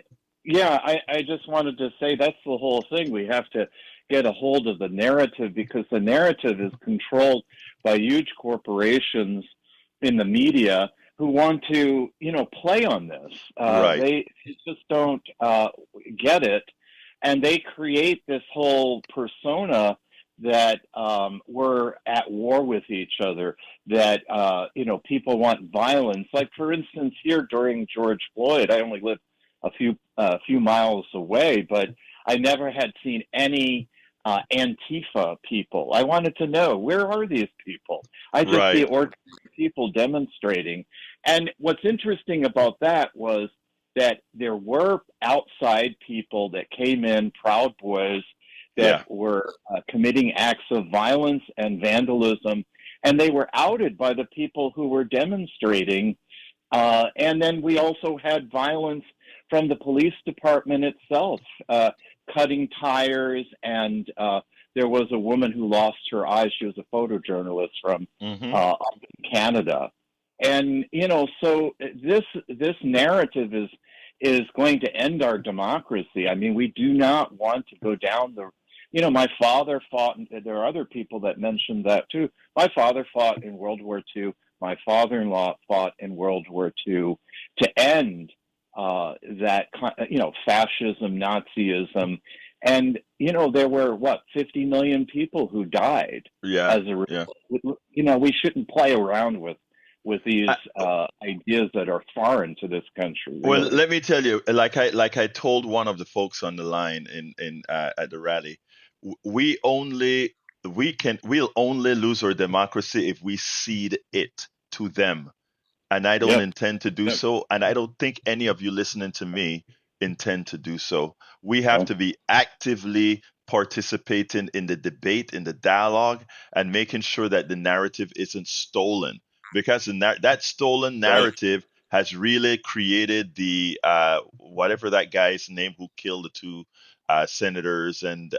just wanted to say that's the whole thing. We have to get a hold of the narrative, because the narrative is controlled by huge corporations in the media who want to, play on this. Right. They just don't get it, and they create this whole persona that we're at war with each other, that people want violence. Like, for instance, here during George Floyd, I only live a few miles away, but I never had seen any Antifa people. I wanted to know, where are these people? I just see ordinary people demonstrating. And what's interesting about that was that there were outside people that came in, Proud Boys, that were committing acts of violence and vandalism, and they were outed by the people who were demonstrating. And then we also had violence from the police department itself, cutting tires, and there was a woman who lost her eyes. She was a photojournalist from up in Canada. And, so this narrative is going to end our democracy. I mean, we do not want to go down my father fought, and there are other people that mentioned that too. My father fought in World War II. My father-in-law fought in World War II to end that, fascism, Nazism. And, there were, 50 million people who died as a result. We shouldn't play around with these ideas that are foreign to this country. Really. Well, let me tell you, like I told one of the folks on the line in at the rally, we'll only lose our democracy if we cede it to them. And I don't intend to do so. And I don't think any of you listening to me intend to do so. We have to be actively participating in the debate, in the dialogue, and making sure that the narrative isn't stolen. Because that stolen narrative has really created the whatever that guy's name who killed the two senators and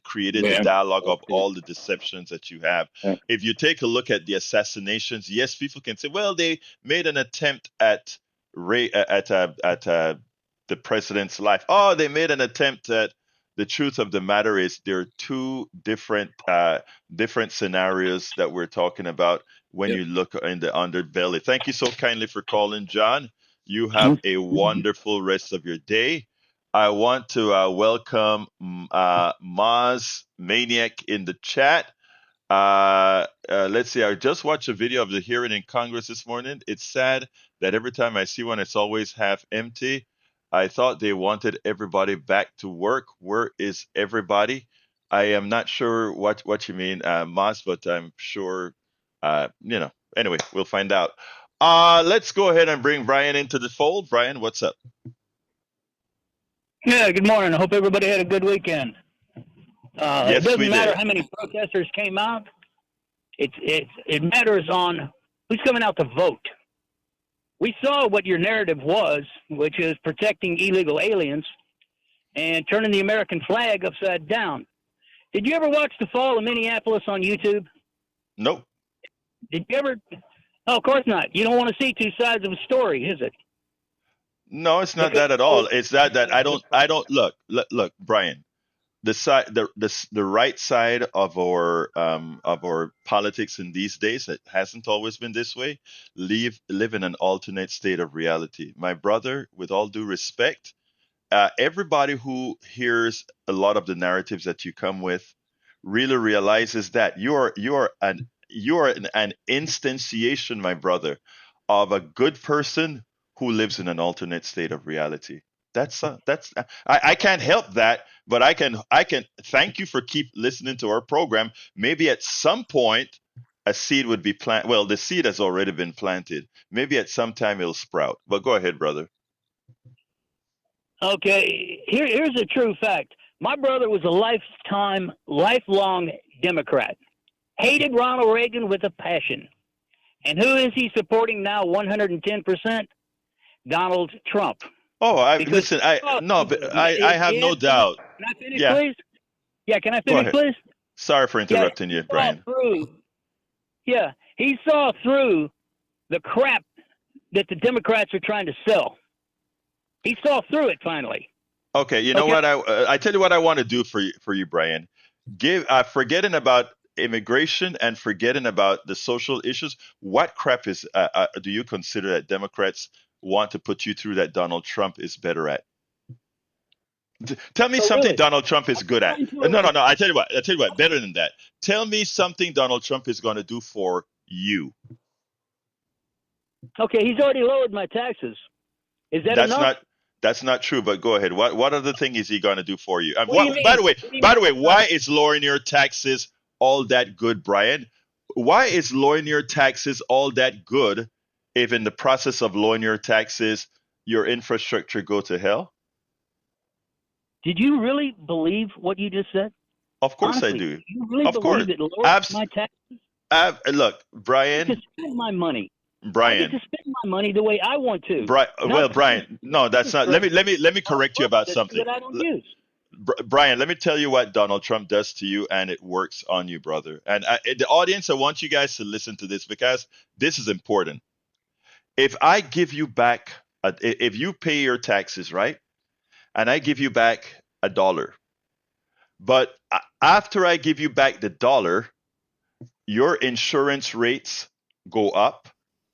created the dialogue of all the deceptions that you have. If you take a look at the assassinations, yes, people can say, well, they made an attempt at the president's life. Oh, they made an attempt at. The truth of the matter is there are two different scenarios that we're talking about when you look in the underbelly. Thank you so kindly for calling, John. You have a wonderful rest of your day. I want to welcome Maz Maniac in the chat. Let's see. I just watched a video of the hearing in Congress this morning. It's sad that every time I see one, it's always half empty. I thought they wanted everybody back to work. Where is everybody? I am not sure what you mean, Maz, but I'm sure, Anyway, we'll find out. Let's go ahead and bring Brian into the fold. Brian, what's up? Yeah, good morning. I hope everybody had a good weekend. Yes, it doesn't we matter did. how many protesters came out. It matters on who's coming out to vote. We saw what your narrative was, which is protecting illegal aliens and turning the American flag upside down. Did you ever watch the fall of Minneapolis on YouTube? Nope. Did you ever? Oh, of course not. You don't want to see two sides of a story, is it? No, it's not that at all. It's that I don't look, Brian. The right side of our politics in these days, it hasn't always been this way. Live in an alternate state of reality. My brother, with all due respect, everybody who hears a lot of the narratives that you come with really realizes that you're an instantiation, my brother, of a good person who lives in an alternate state of reality. I can't help that, but I can thank you for keep listening to our program. Maybe at some point a seed would be planted. Well, the seed has already been planted. Maybe at some time it'll sprout. But go ahead, brother. Okay, here's a true fact. My brother was a lifelong Democrat. Hated Ronald Reagan with a passion. And who is he supporting now 110%? Donald Trump. Oh, I have no doubt. Can I finish, please? Yeah, can I finish, please? Sorry for interrupting you, Brian. He saw through the crap that the Democrats are trying to sell. He saw through it finally. Okay, you know what? I tell you what I want to do for you, Brian. Forgetting about immigration and forgetting about the social issues. What crap do you consider that Democrats want to put you through that Donald Trump is better at? Tell me something Donald Trump is good at. No. I tell you what. Better than that. Tell me something Donald Trump is going to do for you. Okay, he's already lowered my taxes. Is that enough? That's not true. But go ahead. What other thing is he going to do for you? What do you mean? By the way, why is lowering your taxes all that good, Brian? Why is lowering your taxes all that good if in the process of lowering your taxes, your infrastructure go to hell? Did you really believe what you just said? Of course Honestly, I do. Do you really Of course. believe it lowers my taxes? Look, Brian. I get to spend my money. Brian. I get to spend my money the way I want to. Brian, no, that's not. Let me correct you about something. That I don't use. Brian, let me tell you what Donald Trump does to you, and it works on you, brother. And the audience, I want you guys to listen to this because this is important. If I give you back, if you pay your taxes, right, and I give you back $1, but after I give you back the $1, your insurance rates go up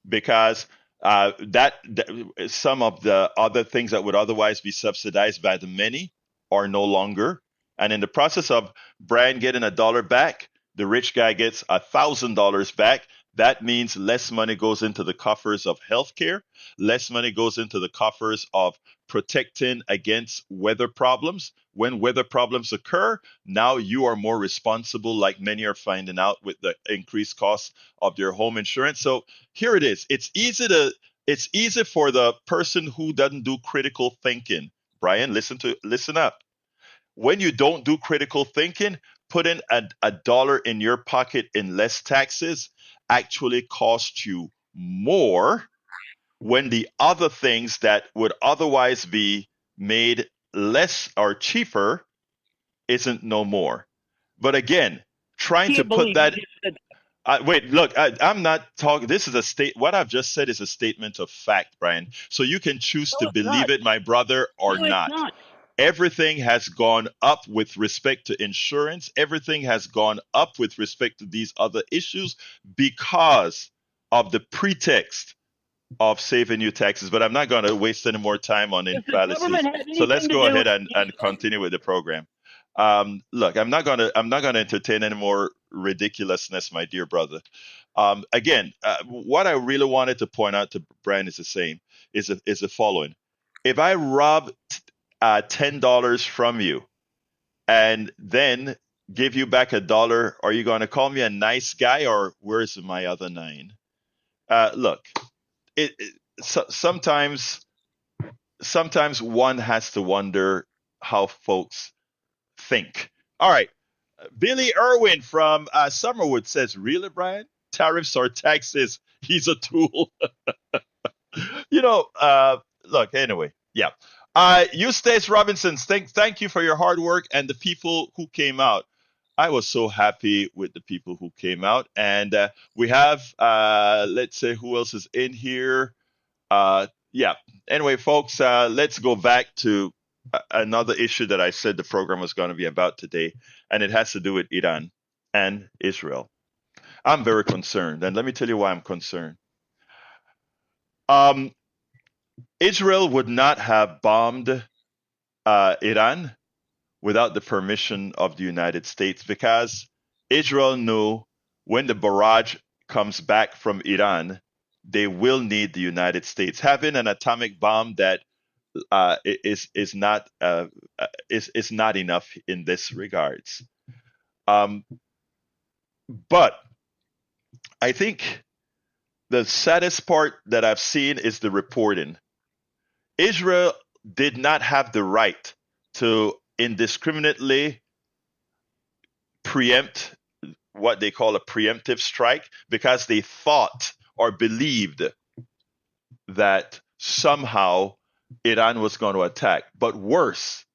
because some of the other things that would otherwise be subsidized by the many are no longer. And in the process of Brian getting $1 back, the rich guy gets $1,000 back. That means less money goes into the coffers of healthcare, less money goes into the coffers of protecting against weather problems. When weather problems occur, now you are more responsible, like many are finding out with the increased cost of their home insurance. So here it is. It's easy for the person who doesn't do critical thinking. Brian, listen up. When you don't do critical thinking, putting a dollar in your pocket in less taxes actually costs you more when the other things that would otherwise be made less or cheaper isn't no more. But again, trying to Can't put believe you that just said wait, look, I'm not talking. This is a state. What I've just said is a statement of fact, Brian. So you can choose no, to it's not. believe it, my brother, or No, it's not. not. Everything has gone up with respect to insurance. Everything has gone up with respect to these other issues because of the pretext of saving you taxes. But I'm not going to waste any more time on Does the government fallacies. have So let's anything to go do ahead with and continue with the program. Look, I'm not gonna entertain any more ridiculousness, my dear brother. Again, what I really wanted to point out to Brian is the same. Is the following: if I rob $10 from you and then give you back a dollar, are you going to call me a nice guy, or where's my other nine? Look, sometimes one has to wonder how folks think. All right, Billy Irwin from Summerwood says, "Really, Brian? Tariffs or taxes? He's a tool." you know, look, anyway, yeah. Eustace Robinson, thank you for your hard work and the people who came out. I was so happy with the people who came out. And we have, let's say, who else is in here? Yeah. Anyway, folks, let's go back to another issue that I said the program was going to be about today, and it has to do with Iran and Israel. I'm very concerned, and let me tell you why I'm concerned. Um, Israel would not have bombed Iran without the permission of the United States because Israel knew when the barrage comes back from Iran, they will need the United States. Having an atomic bomb that is not enough in this regards. But I think the saddest part that I've seen is the reporting. Israel did not have the right to indiscriminately preempt what they call a preemptive strike because they thought or believed that somehow Iran was going to attack. But worse,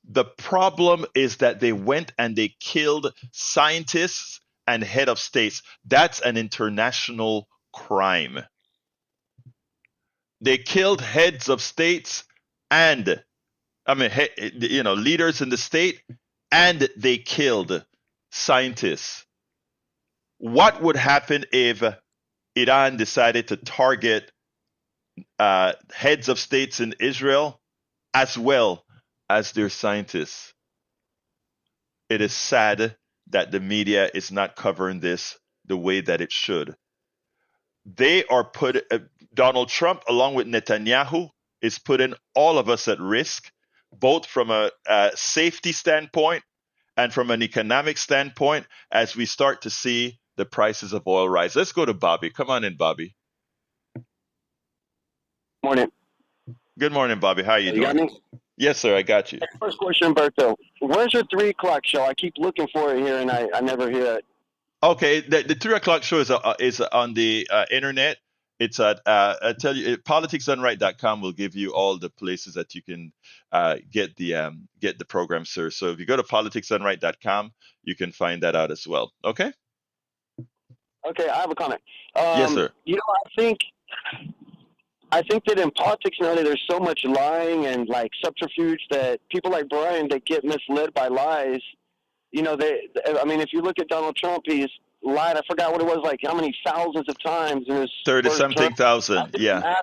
the problem is that they went and they killed scientists and head of states. That's an international crime. They killed heads of states and leaders in the state, and they killed scientists. What would happen if Iran decided to target heads of states in Israel as well as their scientists? It is sad that the media is not covering this the way that it should. They are Donald Trump, along with Netanyahu, is putting all of us at risk, both from a safety standpoint and from an economic standpoint, as we start to see the prices of oil rise. Let's go to Bobby. Come on in, Bobby. Morning. Good morning, Bobby. How are you doing? Got me? Yes, sir. I got you. First question, Berto. Where's your 3 o'clock show? I keep looking for it here, and I never hear it. Okay, the 3 o'clock show is on the internet. It's at I tell you, politicsdoneright.com will give you all the places that you can get the program, sir. So if you go to politicsdoneright.com, you can find that out as well. Okay. Okay, I have a comment. Yes, sir. I think that in politics now there's so much lying and like subterfuge that people like Brian that get misled by lies. If you look at Donald Trump, he's lied. I forgot what it was, like how many thousands of times in his 30-something thousand. Yeah.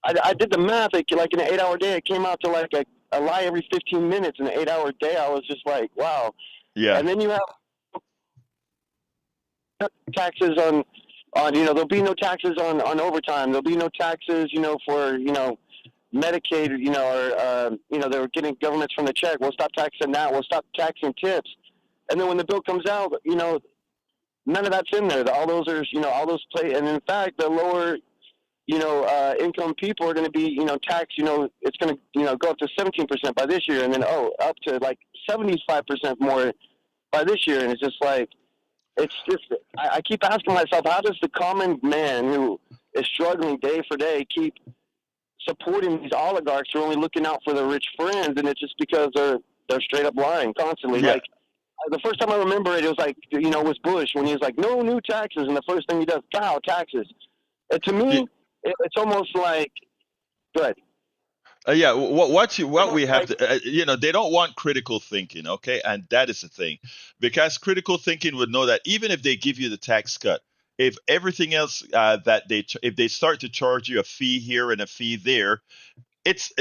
I did the math. Like in an 8-hour day, it came out to like a lie every 15 minutes. In an 8-hour day, I was just like, wow. Yeah. And then you have taxes on there'll be no taxes on overtime. There'll be no taxes, for Medicaid, or they were getting governments from the check. We'll stop taxing that. We'll stop taxing tips. And then when the bill comes out, none of that's in there. All those are, all those play. And in fact, the lower, income people are going to be, taxed. It's going to, go up to 17% by this year, and then up to like 75% more by this year. And it's just like, I keep asking myself, how does the common man who is struggling day for day keep supporting these oligarchs who are only looking out for their rich friends? And it's just because they're straight up lying constantly. Yeah. Like, the first time I remember it was like, was Bush, when he was like, no new taxes. And the first thing he does, taxes. And to me, it's almost like, good. What we have to, they don't want critical thinking, okay? And that is the thing. Because critical thinking would know that even if they give you the tax cut, if everything else if they start to charge you a fee here and a fee there, it's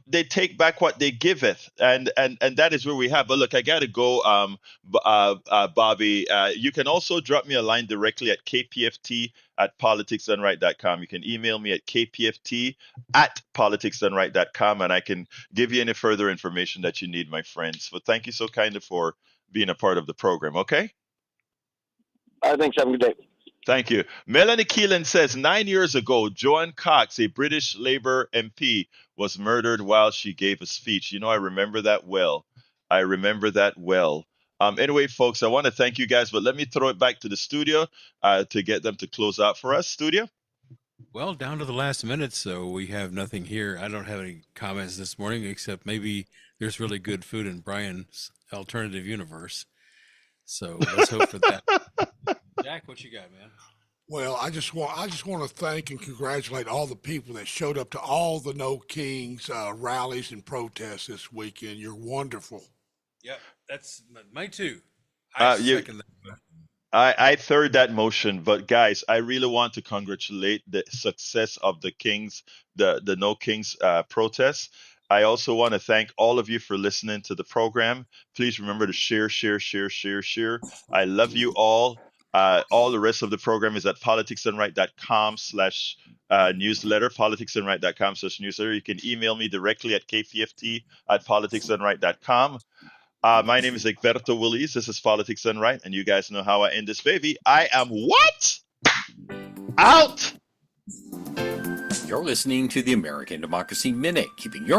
they take back what they giveth, and that is where we have. But look, I gotta go. Bobby, you can also drop me a line directly at kpft@politicsdoneright.com. You can email me at kpft@politicsdoneright.com, and I can give you any further information that you need, my friends. But thank you so kindly for being a part of the program. Okay. Thanks. Have a good day. Thank you. Melanie Keelan says 9 years ago, Joan Cox, a British Labour MP, was murdered while she gave a speech. I remember that well. Anyway, folks, I want to thank you guys, but let me throw it back to the studio to get them to close out for us. Studio? Well, down to the last minute, so we have nothing here. I don't have any comments this morning, except maybe there's really good food in Brian's alternative universe. So let's hope for that. Jack, what you got, man? Well, I just want to thank and congratulate all the people that showed up to all the No Kings rallies and protests this weekend. You're wonderful. Yep, that's my too. Second that. I third that motion, but guys, I really want to congratulate the success of the Kings, the No Kings protests. I also want to thank all of you for listening to the program. Please remember to share. I love you all. All the rest of the program is at politicsdoneright.com/newsletter, politicsdoneright.com/newsletter. You can email me directly at kpft@politicsdoneright.com. My name is Egberto Willies. This is Politics Done Right, and you guys know how I end this baby. I am what? Out! You're listening to the American Democracy Minute, keeping your